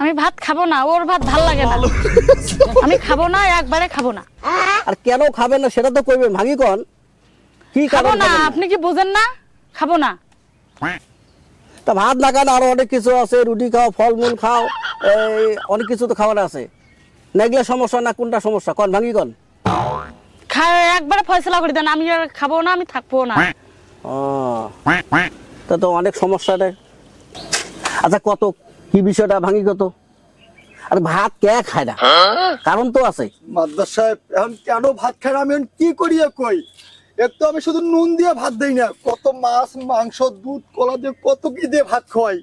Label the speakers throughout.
Speaker 1: আমি ভাত খাবো না, ওর ভাত ভাল লাগে না। আমি খাবো না, একবারে খাবো না।
Speaker 2: আর কেন খাবেন না সেটা তো কইবেন, ভাঙি কোন কি
Speaker 1: খাবো
Speaker 2: কারণ
Speaker 1: না,
Speaker 2: খাবেন না?
Speaker 1: আপনি কি বুঝেন না? খাবো না।
Speaker 2: তা ভাত না খান আরো অনেক কিছু আছে, রুটি খাও, ফলমূল খাও, এই অনেক কিছু তো খাবার আছে। না এগুলা সমস্যা না কোনটা সমস্যা কোন ভাঙি কোন?
Speaker 1: একবারে ফয়সালা করে দেন, আমি আর খাবো না, আমি থাকবো না।
Speaker 2: ও তা তো অনেক সমস্যা রে। আচ্ছা কত কি বিষয়টা ভাঙি কত? আর ভাত কে খায় না, কারণ তো আছে।
Speaker 3: মাদ্দার সাহেব এখন কেন ভাত খাই না আমি এখন কি করিয়া কই? এক তো আমি শুধু নুন দিয়ে ভাত দেই না, কত মাছ মাংস দুধ কলা দিয়ে কত কি দিয়ে ভাত খাওয়াই।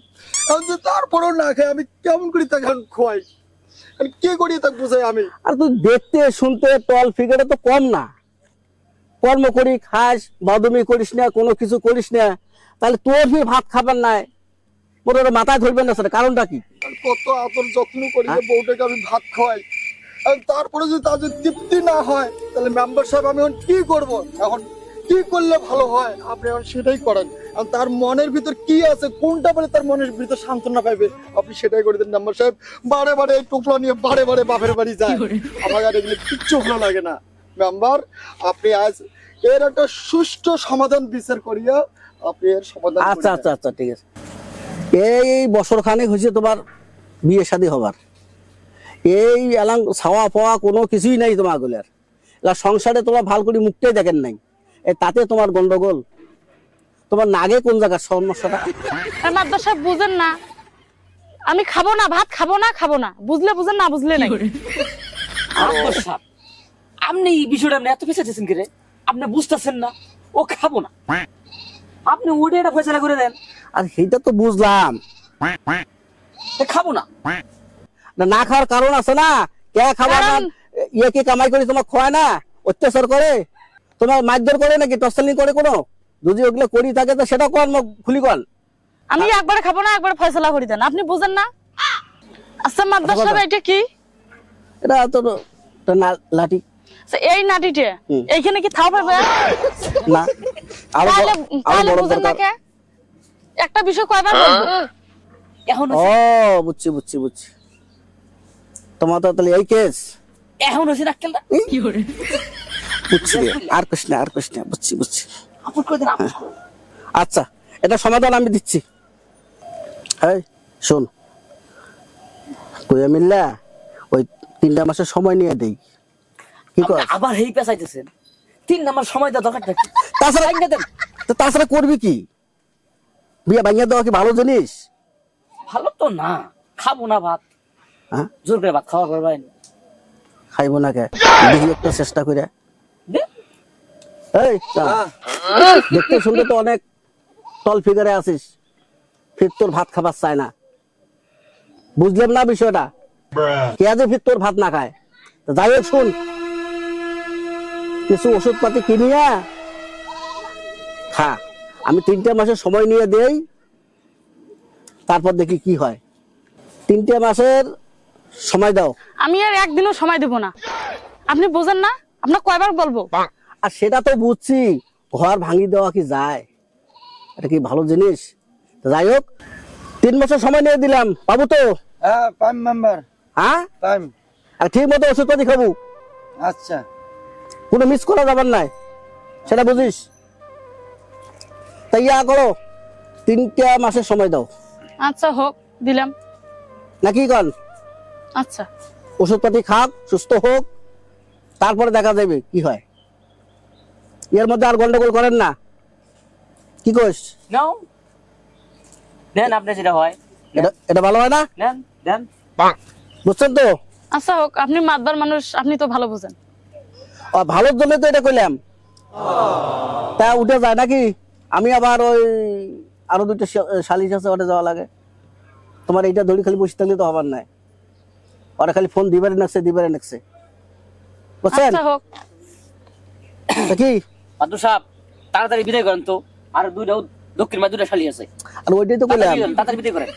Speaker 3: এখন তো তারপরেও না খাই, আমি কেমন করি তাকে এখন খোয়াই? এখন কি করি তাকে বুঝাই আমি?
Speaker 2: আর তুই দেখতে শুনতে টল ফিগারে তো কম না, কর্ম করি খাস, বাদুমি করিস না, কোনো কিছু করিস না, তাহলে তোর ফির ভাত খাবার নাই, ওর মাথায় ধরবেন না সেটা কারণটা কি?
Speaker 3: আর কত আদর যত্ন করি যে বউটাকে আমি ভাত খাওয়াই, এখন তারপরে যদি তার যদি তৃপ্তি না হয় তাহলে মেম্বার সাহেব আমি এখন কি করব? এখন কি করলে ভালো হয় আপনি এখন সেটাই করেন। এখন তার মনের ভিতর কি আছে, কোনটা বলে তার মনের ভিতর সান্ত্বনা পাইবে আপনি সেটাই করে দেন। মেম্বার সাহেব বারে বারে এই টুকরা নিয়ে বারে বারে বাপের বাড়ি যায়, আমার আর এগুলো কিচ্ছু ভালো লাগে না। মেম্বার আপনি আজ এর একটা সুষ্ঠু সমাধান বিচার করিয়া আপনি এর সমাধান
Speaker 2: আচ্ছা আচ্ছা আচ্ছা ঠিক আছে। এই বছর খানেক হয়েছে তোমার বিয়ে শাদী হবার, এই এলাং ছাওয়া পাওয়া কোনো কিছুই নাই তোমার গুলার, এলা সংসারে তোমার ভাল করে মুখটাই দেখেন নাই, এই তাতে তোমার গন্ডগোল। তোমার নাগে কোন জায়গার সমস্যাটা?
Speaker 1: মাদ্দার সাহেব বুঝেন না, আমি খাবো না, ভাত খাবো না, খাবো না। বুঝলে বুঝেন, না বুঝলে নাই।
Speaker 4: আপনি এই বিষয়টা আপনি এত পেঁচাচ্ছেন কি রে? আপনি বুঝতেছেন না ও খাবো না, আপনি ওটা এটা ফয়সালা করে দেন।
Speaker 2: আর সেইটা তো বুঝলাম,
Speaker 4: খাবো না
Speaker 2: না খাওয়ার কারণ আছে না, কে খাবার না ইয়ে কি কামাই করে তোমার খোয়ায় না, অত্যাচার করে তোমার মারধর করে নাকি টর্চারিং করে কোনো? যদি ওগুলো করি থাকে তো সেটা কোন খুলি কোন?
Speaker 1: আমি একবারে খাবো না, একবারে ফয়সালা করে দেন। আপনি বুঝেন না? আচ্ছা মাদ্দার সাহেব এটা কি?
Speaker 2: এটা তো লাঠি।
Speaker 1: এই নাটিতে এইখানে কি থাও পাবে
Speaker 2: না? আরো
Speaker 1: তাহলে
Speaker 2: বড়
Speaker 1: বুঝেন না
Speaker 2: দরকার।
Speaker 1: কে? একটা বিষয় কয়বার বলবো?
Speaker 4: এখন
Speaker 2: ও বুঝছি বুঝছি বুঝছি, তোমার তো তাহলে এই কেস
Speaker 4: এখন হচ্ছে নাক্কেলটা কি করে
Speaker 2: বুঝছি। আর কৃষ্ণ আর কৃষ্ণ, বুঝছি বুঝছি।
Speaker 4: আপন করে দেন আপন।
Speaker 2: আচ্ছা এটা সমাধান আমি দিচ্ছি। এই শোন, তুই মিল্লা ওই 3টা মাসের সময় নিয়ে দেই, কি কর?
Speaker 4: আবার হেই পেঁচাইতেছেন, 3 নাম্বার সময় দেওয়া দরকার থাকে।
Speaker 2: তাছাড়া করবি কি? বিয়ে ভাঙিয়ে দেওয়া কি ভালো জিনিস?
Speaker 4: ভালো তো না, খাবো না ভাত।
Speaker 2: হ্যাঁ
Speaker 4: জোর করে ভাত খাওয়া করবেন?
Speaker 2: খাইব না কে, দেখি একটা চেষ্টা করে। এই দেখতে শুনতে তো অনেক টল ফিগারে আছিস, ফির তোর ভাত খাবার চায় না, বুঝলাম না বিষয়টা। কে যে ফির তোর ভাত না খায়? যাই হোক শুন, কিছু ওষুধ পাতি কিনিয়া খা, আমি 3টা মাসের সময় নিয়ে দেই, তারপর দেখি কি হয়। 3টে মাসের সময় দাও।
Speaker 1: আমি আর একদিনও সময় দেব না। আপনি বুঝেন না? আপনার কয়বার বলবো?
Speaker 2: আর সেটা তো বুঝছি, ঘর ভাঙি দেওয়া কি যায়? এটা কি ভালো জিনিস? যাই হোক 3 বছর সময় নিয়ে দিলাম, পাবো তো?
Speaker 3: হ্যাঁ টাইম মেম্বার,
Speaker 2: হ্যাঁ
Speaker 3: টাইম।
Speaker 2: আর ঠিক মতো ওষুধ পাতি খাবো,
Speaker 3: আচ্ছা
Speaker 2: কোনো মিস করা যাবার নাই, সেটা বুঝিস। তাই ইয়া করো, 3টা মাসের সময় দাও।
Speaker 1: আচ্ছা হোক, দিলাম।
Speaker 2: নাকি কন?
Speaker 1: আচ্ছা
Speaker 2: ওষুধ পাতি খাক, সুস্থ হোক, তারপরে দেখা যাবে কি হয়। এর মধ্যে আর গন্ডগোল করেন না, কি কইস?
Speaker 4: নাও দেন, আপনি যেটা হয়
Speaker 2: এটা ভালো হয় না?
Speaker 4: দেন দেন,
Speaker 2: বুঝছেন তো?
Speaker 1: আচ্ছা হোক, আপনি মাতবার মানুষ, আপনি তো ভালো বুঝেন।
Speaker 2: ভালোর জন্য তো এটা কইলাম। তা উঠে যায় নাকি? আমি আবার ওই আরো 2টা শালিশ আছে, ওটা যাওয়া লাগে। তোমার এইটা দড়ি খালি বসে থাকলে তো হবার নাই, ওরা খালি ফোন দিবারে নাকছে বুঝছেন?
Speaker 1: আচ্ছা হোক।
Speaker 2: কি
Speaker 4: মাদু সাহেব তাড়াতাড়ি বিদায় করেন তো, আর 2টা দক্ষিণ মা 2টা শালি আছে,
Speaker 2: আর ওইটাই তো কইলাম,
Speaker 4: তাড়াতাড়ি বিদায় করেন।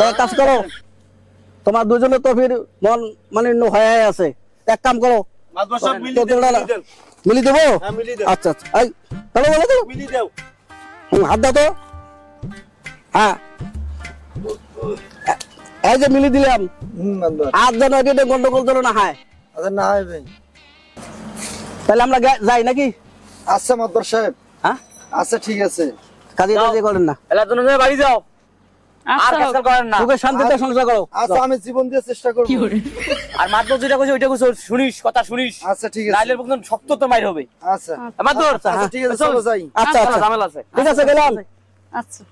Speaker 2: এক কাজ করো, তোমার দুজনে তো ফির মন মালিন্য হয়ে আছে, এক কাম করো, মিলি দেবো। আচ্ছা আচ্ছা, এই চলো বলো তো, হাত দাও তো। হ্যাঁ এই যে মিলি দিলাম,
Speaker 3: মাতবার
Speaker 2: আর যেন এটা গন্ডগোল যেন না হয়।
Speaker 3: আচ্ছা না হবে।
Speaker 2: তাহলে আমরা যাই নাকি?
Speaker 3: আচ্ছা মাতবার সাহেব,
Speaker 2: হ্যাঁ,
Speaker 3: আচ্ছা ঠিক আছে।
Speaker 2: কাজে কাজে করেন না,
Speaker 4: এলার জন্য বাড়ি যাও, আর
Speaker 1: আচ্ছা
Speaker 4: ক্যান্সেল করেন না।
Speaker 2: তোকে শান্তিতে সংসার করো।
Speaker 3: আচ্ছা আমি জীবন দিয়ে চেষ্টা করবো।
Speaker 4: আর মাত্র যেটা কইছে ওইটা কইছো, শুনিস কথা শুনিস,
Speaker 3: আচ্ছা ঠিক আছে।
Speaker 4: নাইলে একদম শক্ত তো মাইর হবে।
Speaker 3: আচ্ছা
Speaker 4: মাত্র
Speaker 3: আচ্ছা ঠিক আছে, চলো যাই।
Speaker 2: আচ্ছা আচ্ছা
Speaker 4: ঝামেলা আছে।
Speaker 2: ঠিক আছে, গেলাম।
Speaker 1: আচ্ছা